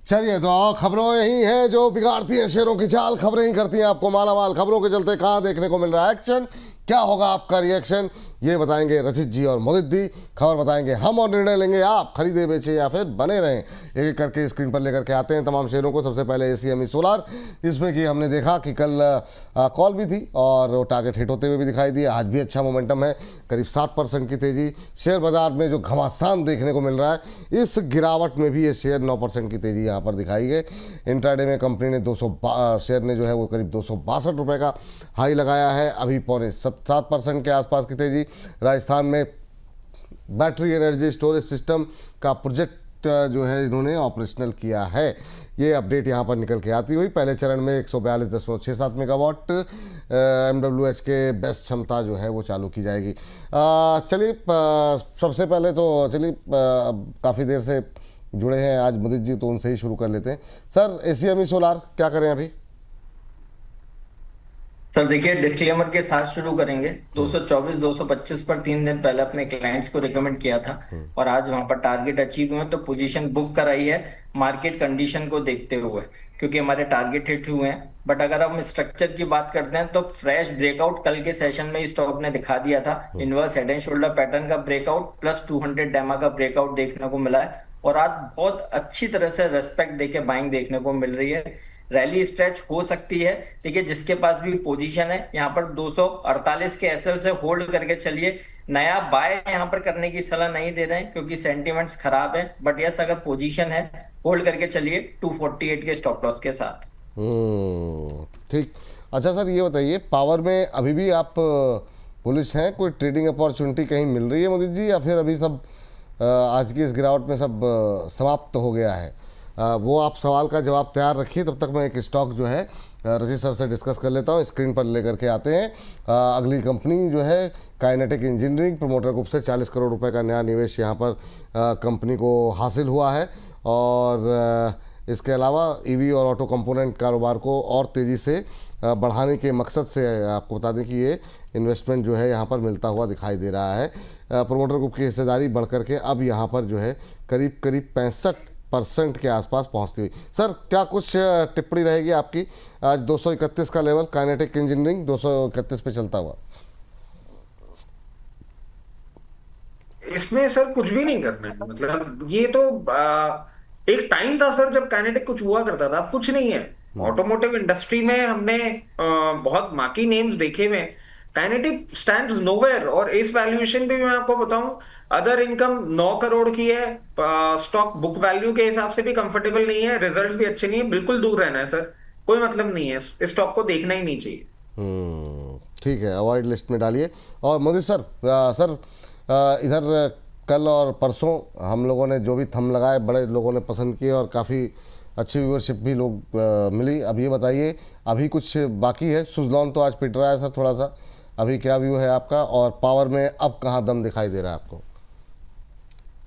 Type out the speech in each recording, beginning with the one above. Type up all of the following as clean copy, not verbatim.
चलिए तो खबरों यही है जो बिगाड़ती हैं शेयरों की चाल, खबरें ही करती हैं आपको माला माल। खबरों के चलते कहाँ देखने को मिल रहा है एक्शन, क्या होगा आपका रिएक्शन, ये बताएंगे रचित जी और मोदित जी। खबर बताएंगे हम और निर्णय लेंगे आप, खरीदे बेचे या फिर बने रहें। एक एक करके स्क्रीन पर लेकर के आते हैं तमाम शेयरों को। सबसे पहले एसीएमई सोलार, इसमें कि हमने देखा कि कल कॉल भी थी और वो टारगेट हिट होते हुए भी दिखाई दिया। आज भी अच्छा मोमेंटम है, करीब 7% की तेजी। शेयर बाजार में जो घमासान देखने को मिल रहा है, इस गिरावट में भी ये शेयर 9% की तेजी यहाँ पर दिखाई गई। इंट्राडे में कंपनी ने शेयर ने जो है वो करीब 262 रुपये का हाई लगाया है। अभी 7% के आसपास की तेजी। राजस्थान में बैटरी एनर्जी स्टोरेज सिस्टम का प्रोजेक्ट जो है इन्होंने ऑपरेशनल किया है। ये अपडेट यहाँ पर निकल के आती हुई। पहले चरण में 142.67 मेगावाट MWH के बेस्ट क्षमता जो है वो चालू की जाएगी। चलिए सबसे पहले तो चलिए काफ़ी देर से जुड़े हैं आज मोदी जी, तो उनसे ही शुरू कर लेते हैं। सर एसीएमई सोलार क्या करें अभी? सर देखिए, डिस्क्लेमर के साथ शुरू करेंगे। 224 225 पर 3 दिन पहले अपने क्लाइंट्स को रिकमेंड किया था और आज वहां पर टारगेट अचीव हुए, तो पोजीशन बुक कराई है मार्केट कंडीशन को देखते हुए, क्योंकि हमारे टारगेट हिट हुए हैं। बट अगर हम स्ट्रक्चर की बात करते हैं तो फ्रेश ब्रेकआउट कल के सेशन में स्टॉक ने दिखा दिया था। Inverse head and shoulder pattern का ब्रेकआउट प्लस 200 डेमा का ब्रेकआउट देखने को मिला है और आज बहुत अच्छी तरह से रेस्पेक्ट देके बाइंग देखने को मिल रही है। रैली स्ट्रेच हो सकती है। देखिए, जिसके पास भी पोजीशन है यहाँ पर 248 के एसएल से होल्ड करके चलिए। नया बाय यहाँ पर करने की सलाह नहीं दे रहे हैं क्योंकि सेंटीमेंट्स खराब है। बट यस, अगर पोजीशन है होल्ड करके चलिए 248 के स्टॉप लॉस के साथ। ठीक। अच्छा सर ये बताइए, पावर में अभी भी आप बुलिश हैं? कोई ट्रेडिंग अपॉर्चुनिटी कहीं मिल रही है मोदी जी, या फिर अभी सब आज की इस गिरावट में सब समाप्त हो गया है? वो आप सवाल का जवाब तैयार रखिए, तब तक मैं एक स्टॉक जो है रजित सर से डिस्कस कर लेता हूँ। स्क्रीन पर लेकर के आते हैं अगली कंपनी जो है काइनेटिक इंजीनियरिंग। प्रमोटर ग्रुप से 40 करोड़ रुपए का नया निवेश यहाँ पर कंपनी को हासिल हुआ है और इसके अलावा ईवी और ऑटो कंपोनेंट कारोबार को और तेज़ी से बढ़ाने के मकसद से आपको बता दें कि ये इन्वेस्टमेंट जो है यहाँ पर मिलता हुआ दिखाई दे रहा है। प्रमोटर ग्रुप की हिस्सेदारी बढ़ करके अब यहाँ पर जो है करीब 65% के आसपास पहुँचती हुई। सर क्या कुछ टिप्पणी रहेगी आपकी? आज 231 का लेवल, काइनेटिक इंजीनियरिंग 231 पे चलता हुआ। इसमें सर कुछ भी नहीं करना है। मतलब ये तो एक टाइम था सर जब काइनेटिक कुछ हुआ करता था, अब कुछ नहीं है। ऑटोमोटिव इंडस्ट्री में हमने बहुत मार्की नेम्स देखे हुए। काइनेटिक स्टैंड्स नोवेयर, और इस वैल्यूएशन भी मैं आपको बताऊं, अदर इनकम 9 करोड़ की है। स्टॉक बुक वैल्यू के हिसाब से भी कंफर्टेबल नहीं है, रिजल्ट्स भी अच्छे नहीं है। बिल्कुल दूर रहना है सर, कोई मतलब नहीं है। इस स्टॉक को देखना ही नहीं चाहिए। ठीक है, अवॉइड लिस्ट में डालिए। और मोदी सर, इधर कल और परसों हम लोगों ने जो भी थंब लगाए, बड़े लोगों ने पसंद किए और काफ़ी अच्छी व्यूअरशिप भी लोग मिली। अब ये बताइए, अभी कुछ बाकी है? सुजलॉन तो आज पिट रहा है सर थोड़ा सा, अभी क्या व्यू है आपका? और पावर में अब कहाँ दम दिखाई दे रहा है आपको?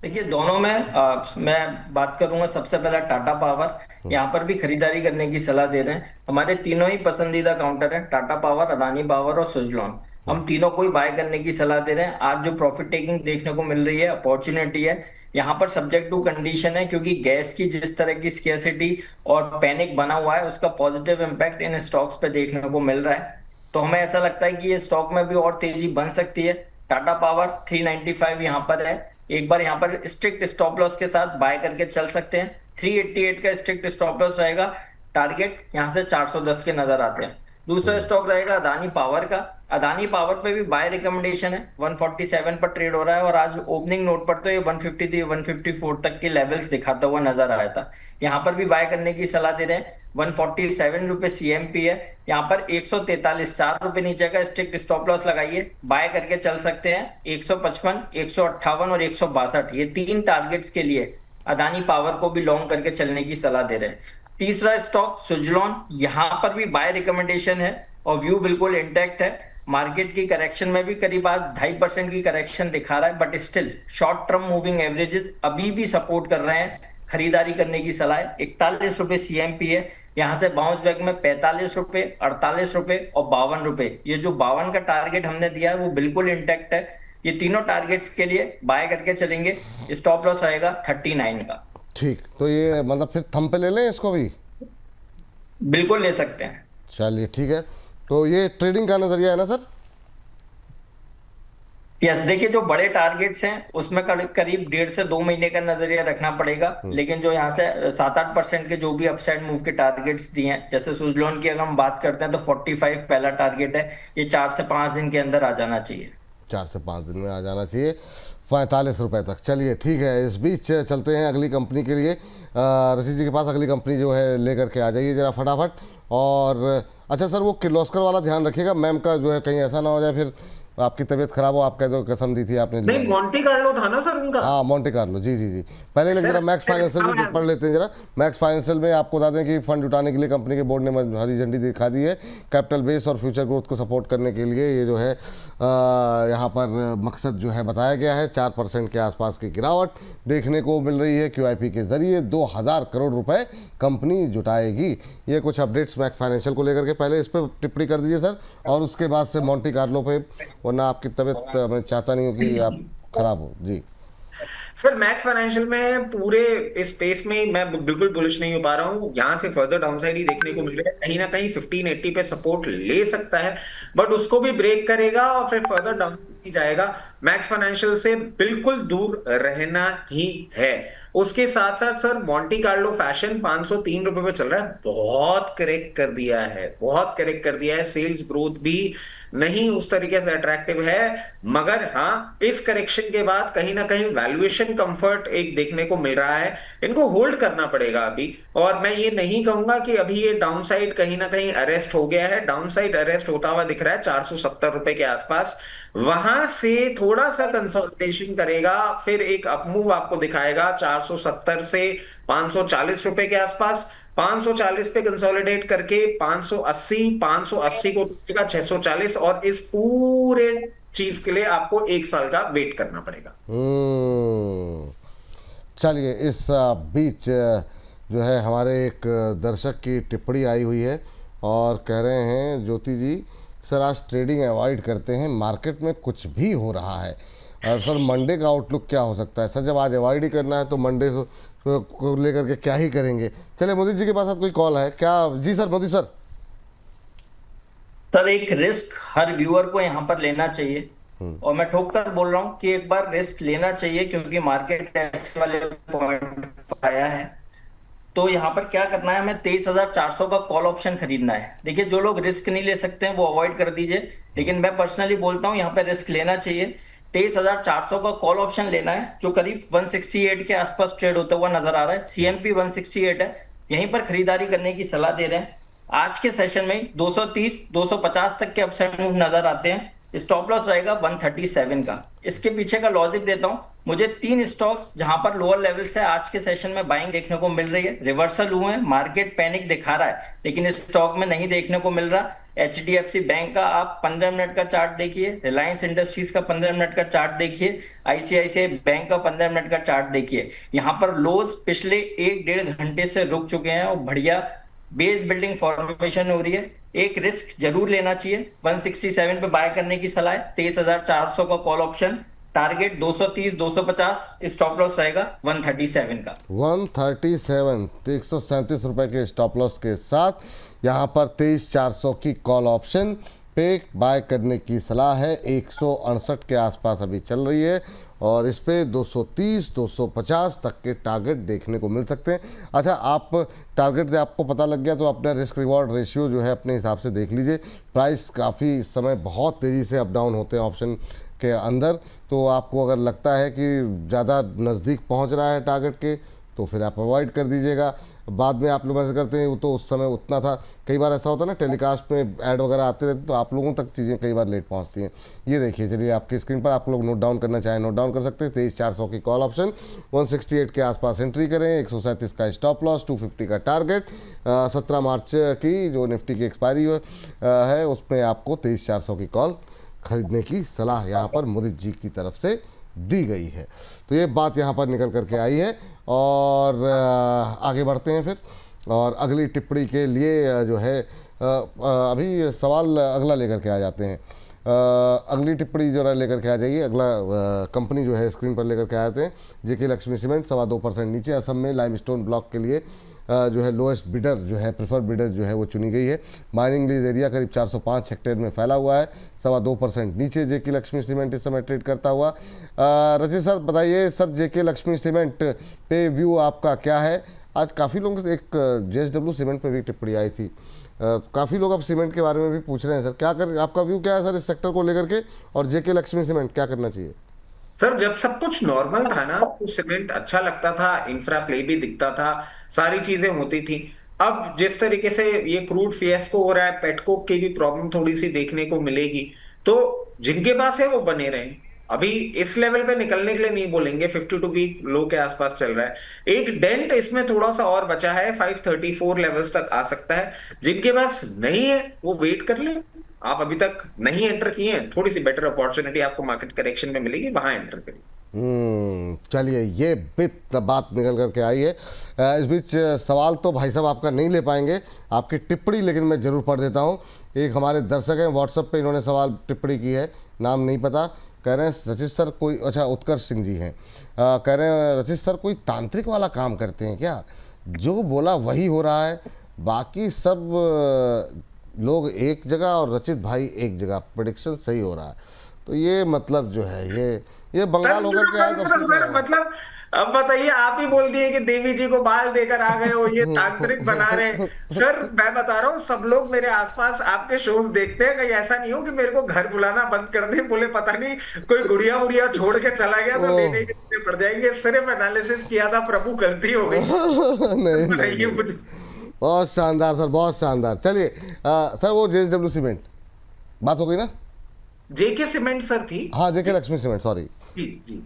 देखिए, दोनों में मैं बात करूंगा। सबसे पहला टाटा पावर, यहाँ पर भी खरीदारी करने की सलाह दे रहे हैं। हमारे तीनों ही पसंदीदा काउंटर हैं, टाटा पावर, अदानी पावर और सुजलॉन। हम तीनों को ही बाय करने की सलाह दे रहे हैं। आज जो प्रॉफिट टेकिंग देखने को मिल रही है, अपॉर्चुनिटी है। यहाँ पर सब्जेक्ट टू कंडीशन है, क्योंकि गैस की जिस तरह की स्केर्सिटी और पैनिक बना हुआ है, उसका पॉजिटिव इम्पैक्ट इन स्टॉक्स पे देखने को मिल रहा है। तो हमें ऐसा लगता है कि ये स्टॉक में भी और तेजी बन सकती है। टाटा पावर 395 यहाँ पर है, एक बार यहाँ पर स्ट्रिक्ट स्टॉप लॉस के साथ बाय करके चल सकते हैं। 388 का स्ट्रिक्ट स्टॉप लॉस रहेगा। टारगेट यहाँ से 410 के नजर आते हैं। दूसरा स्टॉक रहेगा अदानी पावर का। अदानी पावर पे भी बाय रिकमेंडेशन है, 147 पर ट्रेड हो रहा है और आज ओपनिंग नोट पर तो ये 153 154 तक के लेवल्स दिखाता हुआ नजर आया था। यहाँ पर भी बाय करने की सलाह दे रहे हैं। 147 रुपए सीएमपी है, यहाँ पर 143 4 रुपए नीचे का स्ट्रिक्ट स्टॉप लॉस लगाइए, बाय करके चल सकते हैं। 155 158 और 162, ये 3 टारगेट्स के लिए अदानी पावर को भी लॉन्ग करके चलने की सलाह दे रहे हैं। तीसरा स्टॉक सुजलॉन, यहां पर भी बाय रिकमेंडेशन है और व्यू बिल्कुल इंटैक्ट है। मार्केट की करेक्शन में भी करीब आज 2.5% की करेक्शन दिखा रहा है, but still short term moving averages अभी भी सपोर्ट कर रहे हैं। खरीदारी करने की सलाह है। 41 रुपए सीएमपी है, यहां से बाउंस बैक में 45 रुपए, 48 रुपए और 52 रुपए। ये जो 52 का टारगेट हमने दिया है वो बिल्कुल इंटैक्ट है। ये तीनों टारगेट्स के लिए बाय करके चलेंगे। स्टॉप लॉस रहेगा 39 का। ठीक, तो ये मतलब फिर थंब पे ले लें इसको भी? बिल्कुल ले सकते हैं। चलिए ठीक है, तो ये ट्रेडिंग का नज़रिया है ना सर? यस, देखिए जो बड़े टारगेट्स हैं उसमें करीब 1.5 से 2 महीने का नजरिया रखना पड़ेगा, लेकिन जो यहाँ से 7-8% के जो भी अपसाइड मूव के टारगेट्स दिए हैं, जैसे सुजलोन की अगर हम बात करते हैं तो 45 पहला टारगेट है, ये 4 से 5 दिन के अंदर आ जाना चाहिए। 4 से 5 दिन में आ जाना चाहिए 45 रुपए तक। चलिए ठीक है, इस बीच चलते हैं अगली कंपनी के लिए। रशीद जी के पास अगली कंपनी जो है लेकर के आ जाइए ज़रा फटाफट। और अच्छा सर, वो किर्लोस्कर वाला ध्यान रखिएगा, मैम का जो है कहीं ऐसा ना हो जाए फिर आपकी तबीयत खराब हो। आप कह दो कसम दी थी आपने। नहीं, मोंटी कार्लो था ना सर उनका? हाँ, मोंटे कार्लो, जी जी जी। पहले लेकिन जरा मैक्स फाइनेंशियल भी पढ़ लेते हैं जरा। मैक्स फाइनेंशियल में आपको बता दें कि फंड जुटाने के लिए कंपनी के बोर्ड ने हरी झंडी दिखा दी है। कैपिटल बेस और फ्यूचर ग्रोथ को सपोर्ट करने के लिए ये जो है यहाँ पर मकसद जो है बताया गया है। 4% के आसपास की गिरावट देखने को मिल रही है। QIP के जरिए 2000 करोड़ रुपए कंपनी जुटाएगी। ये कुछ अपडेट्स मैक्स फाइनेंशियल को लेकर के। पहले इस पर टिप्पणी कर दीजिए सर, और उसके बाद से मोंटी कार्लो पे, वरना आपकी तबीयत मैं चाहता नहीं हूँ कि आप खराब हो जी। सर मैक्स फाइनेंशियल में पूरे इस स्पेस में मैं बिल्कुल बुलिश नहीं हो पा रहा हूं। यहां से फर्दर डाउनसाइड ही देखने को मिल रहा है। कहीं ना कहीं 1580 पे सपोर्ट ले सकता है, बट उसको भी ब्रेक करेगा और फिर फर्दर डाउन ही जाएगा। मैक्स फाइनेंशियल से बिल्कुल दूर रहना ही है। उसके साथ साथ सर मोंटी कार्लो फैशन 503 रुपए पे चल रहा है, बहुत करेक्ट कर दिया है, बहुत करेक्ट कर दिया है। सेल्स ग्रोथ भी नहीं उस तरीके से अट्रैक्टिव है, मगर हाँ इस करेक्शन के बाद कहीं ना कहीं वैल्यूएशन कंफर्ट एक देखने को मिल रहा है। इनको होल्ड करना पड़ेगा अभी। और मैं ये नहीं कहूंगा कि अभी ये डाउनसाइड कहीं ना कहीं अरेस्ट हो गया है। डाउनसाइड अरेस्ट होता हुआ दिख रहा है 470 रुपए के आसपास। वहां से थोड़ा सा कंसोलिडेशन करेगा, फिर एक अपमूव आपको दिखाएगा 470 से 540 रुपए के आसपास। 540 पे कंसोलिडेट करके 580 को देगा 640, और इस पूरे चीज के लिए आपको 1 साल का वेट करना पड़ेगा। चलिए, इस बीच जो है हमारे एक दर्शक की टिप्पणी आई हुई है और कह रहे हैं ज्योति जी सर आज ट्रेडिंग अवॉइड करते हैं, मार्केट में कुछ भी हो रहा है। और सर मंडे का आउटलुक क्या हो सकता है? सर जब आज अवॉइड ही करना है तो मंडे को लेकर के क्या ही करेंगे। चले मोदी जी के पास कोई कॉल है क्या? जी सर, मोदी सर। सर एक रिस्क हर व्यूअर को यहाँ पर लेना चाहिए, और मैं ठोक कर बोल रहा हूँ कि एक बार रिस्क लेना चाहिए, क्योंकि मार्केट ऐसे वाले पॉइंट पर आया है। तो यहाँ पर क्या करना है, हमें 23,400 का कॉल ऑप्शन खरीदना है। देखिए जो लोग रिस्क नहीं ले सकते हैं वो अवॉइड कर दीजिए, लेकिन मैं पर्सनली बोलता हूँ यहाँ पर रिस्क लेना चाहिए। 23,400 का कॉल ऑप्शन लेना है, जो करीब 168 के आसपास ट्रेड होता हुआ नजर आ रहा है। CMP 168 है, यहीं पर खरीदारी करने की सलाह दे रहे हैं। आज के सेशन में 230 250 तक के अपसाइड मूव नजर आते हैं। स्टॉप लॉस रहेगा 137 का। इसके पीछे का लॉजिक देता हूं, मुझे 3 स्टॉक्स जहां पर लोअर लेवल से आज के सेशन में बाइंग देखने को मिल रही है, रिवर्सल हुए हैं, मार्केट पैनिक दिखा रहा है, लेकिन इस स्टॉक में नहीं देखने को मिल रहा। HDFC बैंक का आप 15 मिनट का चार्ट देखिए, रिलायंस इंडस्ट्रीज का 15 मिनट का चार्ट देखिए, ICICI बैंक का 15 मिनट का चार्ट देखिए। यहाँ पर लोज पिछले 1-1.5 घंटे से रुक चुके हैं और बढ़िया बेस बिल्डिंग फॉर्मेशन हो रही है। एक रिस्क जरूर लेना चाहिए। 167 पे बाय करने की सलाह है। 23,400 का call option, target 230 250, stop loss रहेगा 137 का। 137 137 रुपए के स्टॉप लॉस के साथ यहाँ पर 23,400 की कॉल ऑप्शन पे बाय करने की सलाह है। 168 के आसपास अभी चल रही है और इस पे 230 250 तक के टारगेट देखने को मिल सकते हैं। अच्छा, आप टारगेट से आपको पता लग गया तो अपना रिस्क रिवॉर्ड रेशियो जो है अपने हिसाब से देख लीजिए। प्राइस काफ़ी इस समय बहुत तेज़ी से अप डाउन होते हैं ऑप्शन के अंदर, तो आपको अगर लगता है कि ज़्यादा नज़दीक पहुंच रहा है टारगेट के तो फिर आप अवॉइड कर दीजिएगा। बाद में आप लोग ऐसे करते हैं, वो तो उस समय उतना था। कई बार ऐसा होता है ना, टेलीकास्ट में ऐड वगैरह आते रहते तो आप लोगों तक चीज़ें कई बार लेट पहुंचती हैं। ये देखिए, चलिए आपकी स्क्रीन पर आप लोग नोट डाउन करना चाहें नोट डाउन कर सकते हैं। 23,400 की कॉल ऑप्शन, 168 के आसपास एंट्री करें, 137 का स्टॉप लॉस, 250 का टारगेट। 17 मार्च की जो निफ्टी की एक्सपायरी है उसमें आपको 23,400 की कॉल खरीदने की सलाह यहाँ पर मोदी जी की तरफ से दी गई है। तो ये बात यहाँ पर निकल करके आई है और आगे बढ़ते हैं फिर, और अगली टिप्पणी के लिए जो है अभी सवाल अगला लेकर के आ जाते हैं। अगली टिप्पणी जो है लेकर के आ जाइए। अगला कंपनी जो है स्क्रीन पर लेकर के आए थे, जेके लक्ष्मी सीमेंट 2.25% नीचे। असम में लाइमस्टोन ब्लॉक के लिए जो है लोएस्ट बिडर जो है प्रेफर्ड बिडर जो है वो चुनी गई है। माइनिंग लीज एरिया करीब 405 हेक्टेयर में फैला हुआ है। 2.25% नीचे जेके लक्ष्मी सीमेंट इस समय ट्रेड करता हुआ। रचित सर बताइए सर, जेके लक्ष्मी सीमेंट पे व्यू आपका क्या है? आज काफ़ी लोगों से एक जेएसडब्ल्यू सीमेंट पे भी टिप्पणी आई थी, काफ़ी लोग अब सीमेंट के बारे में भी पूछ रहे हैं। सर क्या कर, आपका व्यू क्या है सर इस सेक्टर को लेकर के, और जेके लक्ष्मी सीमेंट क्या करना चाहिए? सर जब सब कुछ नॉर्मल था ना तो सीमेंट अच्छा लगता था, इंफ्रा प्ले भी दिखता था, सारी चीजें होती थी। अब जिस तरीके से ये क्रूड फिएस्को हो रहा है, पेटकोक की भी प्रॉब्लम थोड़ी सी देखने को मिलेगी, तो जिनके पास है वो बने रहे। अभी इस लेवल पे निकलने के लिए नहीं बोलेंगे, 52 वीक लो के आसपास चल रहा है। एक डेंट इसमें थोड़ा सा और बचा है, 534 लेवल्स तक आ सकता है। जिनके पास नहीं है वो वेट कर ले। आप अभी तक नहीं एंटर किए हैं, थोड़ी सी बेटर अपॉर्चुनिटी आपको मार्केट करेक्शन में मिलेगी, वहां एंटर करिए। चलिए, ये बात निकल करके आई है। इस बीच सवाल तो भाई साहब आपका नहीं ले पाएंगे, आपकी टिप्पणी लेकिन मैं जरूर पढ़ देता हूँ। एक हमारे दर्शक हैं व्हाट्सएप पे, इन्होंने सवाल टिप्पणी की है, नाम नहीं पता। कह रहे हैं रचित सर कोई, अच्छा उत्कर्ष सिंह जी हैं, कह रहे हैं रचित सर कोई तांत्रिक वाला काम करते हैं क्या? जो बोला वही हो रहा है, बाकी सब लोग एक जगह और रचित भाई एक जगह, प्रेडिक्शन सही हो रहा है। तो ये मतलब जो है ये बंगाल होकर के आए सर, मतलब अब बताइए, आप ही बोल दिए कि देवी जी को बाल देकर आ गए हो, ये तांत्रिक बना रहे हैं। सर मैं बता रहा हूँ, सब लोग मेरे आसपास आपके शोज देखते हैं, कहीं ऐसा नहीं हो कि मेरे को घर बुलाना बंद कर दे, बोले पता नहीं कोई गुड़िया उड़िया छोड़ के चला गया तो लेने के पड़ जाएंगे। सिर्फ एनालिसिस किया था, प्रभु गलती हो गई। नहीं, बहुत शानदार सर, बहुत शानदार। चलिए सर, वो जेएसडब्ल्यू सीमेंट बात हो गई ना? जेके सीमेंट सर थी, हाँ जेके लक्ष्मी सीमेंट, सॉरी जी,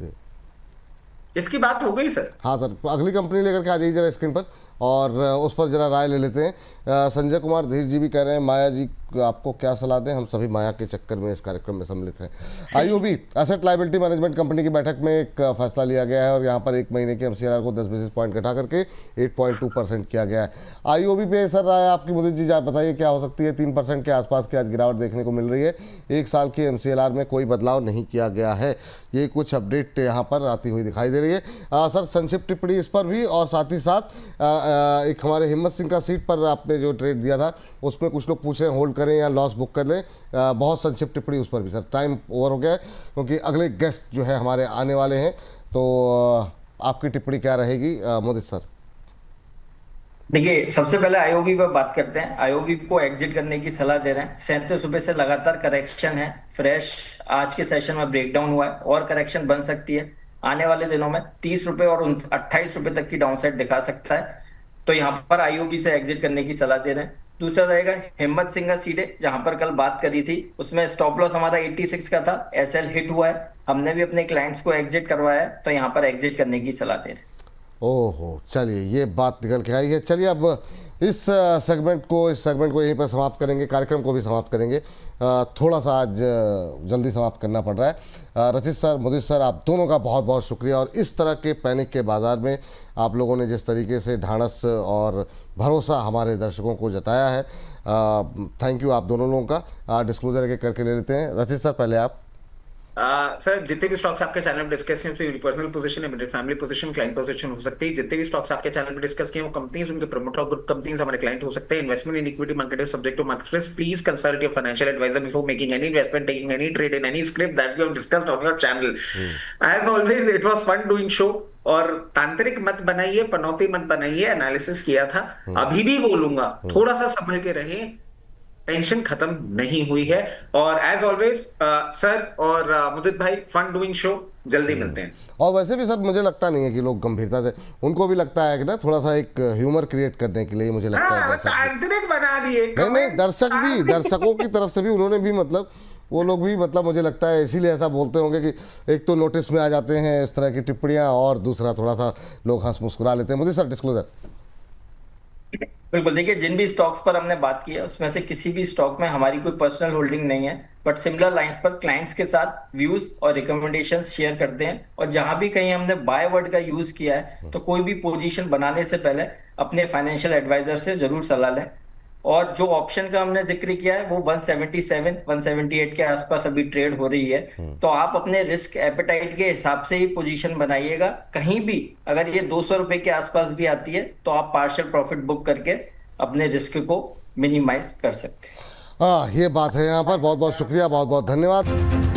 इसकी बात हो गई सर। हाँ सर, अगली कंपनी लेकर के आ जाइए जरा स्क्रीन पर, और उस पर जरा राय ले लेते हैं। संजय कुमार धीर जी भी कह रहे हैं माया जी आपको क्या सलाह दें, हम सभी माया के चक्कर में इस कार्यक्रम में सम्मिलित हैं। IOB asset liability management company की बैठक में एक फैसला लिया गया है और यहाँ पर 1 महीने के एमसीएलआर को 10 बेसिस पॉइंट घटा करके 8.2% किया गया है। आईओबी पे सर राय आपकी, मुझे जी बताइए क्या हो सकती है? 3% के आसपास की आज गिरावट देखने को मिल रही है। 1 साल के एमसीएलआर में कोई बदलाव नहीं किया गया है, ये कुछ अपडेट यहाँ पर आती हुई दिखाई दे रही है। सर संक्षिप्त टिप्पणी इस पर भी, और साथ ही साथ एक हमारे हिम्मत सिंह का सीट पर आपने जो ट्रेड दिया था उसमें कुछ लोग पूछ रहे हैं होल्ड करें या लॉस बुक कर लें, बहुत संक्षिप्त टिप्पणी उस पर भी। सर टाइम ओवर हो गया है क्योंकि अगले गेस्ट जो है हमारे आने वाले हैं, तो आपकी टिप्पणी क्या रहेगी मोदित सर? देखिए, सबसे पहले आईओबी पर बात करते हैं। आईओबी को एग्जिट करने की सलाह दे रहे हैं। 37 रुपए से लगातार करेक्शन है, फ्रेश आज के सेशन में ब्रेकडाउन हुआ है और करेक्शन बन सकती है आने वाले दिनों में। 30 रुपए और 28 रुपए तक की डाउनसाइड दिखा सकता है, तो यहाँ पर आईओबी से एग्जिट करने की सलाह दे रहे हैं। दूसरा रहेगा हिम्मत सिंह का सीट है, जहां पर कल बात करी थी, उसमें स्टॉप लॉस हमारा 86 का था, एसएल हिट हुआ है, हमने भी अपने क्लाइंट्स को एग्जिट करवाया है, तो यहाँ पर एग्जिट करने की सलाह दे रहे हैं। ओहो, चलिए ये बात निकल के आई है। चलिए अब इस सेगमेंट को यहीं पर समाप्त करेंगे, कार्यक्रम को भी समाप्त करेंगे। थोड़ा सा आज जल्दी समाप्त करना पड़ रहा है। रचित सर, मोदित सर, आप दोनों का बहुत बहुत शुक्रिया। और इस तरह के पैनिक के बाज़ार में आप लोगों ने जिस तरीके से ढाढ़स और भरोसा हमारे दर्शकों को जताया है, थैंक यू आप दोनों लोगों का। डिस्क्लोजर एक करके ले लेते हैं। रचित सर पहले आप। सर जितने भी स्टॉक्स आपके चैनल पे डिस्कस हैं, उसमें personal position, immediate family position, client position हो सकती है। जितने भी स्टॉक्स आपके चैनल पे डिस्कस किए वो कंपनीज, उनके प्रमोटर ग्रुप कंपनीज हमारे क्लाइंट हो सकते हैं। Investment in equity market is subject to market risk. Please consult your financial advisor before making any investment, taking any trade in any script that we have discussed on your channel. As always it was fun doing show. और तांत्रिक मत बनाइए, पनौती मत बनाइए, analysis किया था, अभी भी बोलूंगा थोड़ा सा संभल के रहिए, टेंशन खत्म नहीं हुई है। और एज ऑलवेज सर और मुदित भाई, फन डूइंग शो, जल्दी मिलते हैं। और वैसे भी सर मुझे लगता नहीं है कि लोग गंभीरता से, उनको भी लगता है कि ना थोड़ा सा एक ह्यूमर क्रिएट करने के लिए, मुझे लगता है तांत्रिक बना दिए। नहीं, दर्शक भी, दर्शकों की तरफ से भी उन्होंने भी मतलब, वो लोग भी मतलब मुझे लगता है इसीलिए ऐसा बोलते होंगे कि एक तो नोटिस में आ जाते हैं इस तरह की टिप्पणियां, और दूसरा थोड़ा सा लोग हंस मुस्कुरा लेते हैं। मुझे सर डिस्क्लोजर। बिल्कुल, देखिए जिन भी स्टॉक्स पर हमने बात की है उसमें से किसी भी स्टॉक में हमारी कोई पर्सनल होल्डिंग नहीं है, बट सिमिलर लाइंस पर क्लाइंट्स के साथ व्यूज और रिकमेंडेशंस शेयर करते हैं। और जहां भी कहीं हमने बाय वर्ड का यूज किया है तो कोई भी पोजीशन बनाने से पहले अपने फाइनेंशियल एडवाइजर से जरूर सलाह लें। और जो ऑप्शन का हमने जिक्र किया है वो 177 178 के आसपास अभी ट्रेड हो रही है। तो आप अपने रिस्क एपेटाइट के हिसाब से ही पोजीशन बनाइएगा। कहीं भी अगर ये 200 रुपए के आसपास भी आती है तो आप पार्शियल प्रॉफिट बुक करके अपने रिस्क को मिनिमाइज कर सकते हैं। हाँ, ये बात है यहाँ पर। बहुत बहुत शुक्रिया, बहुत बहुत धन्यवाद।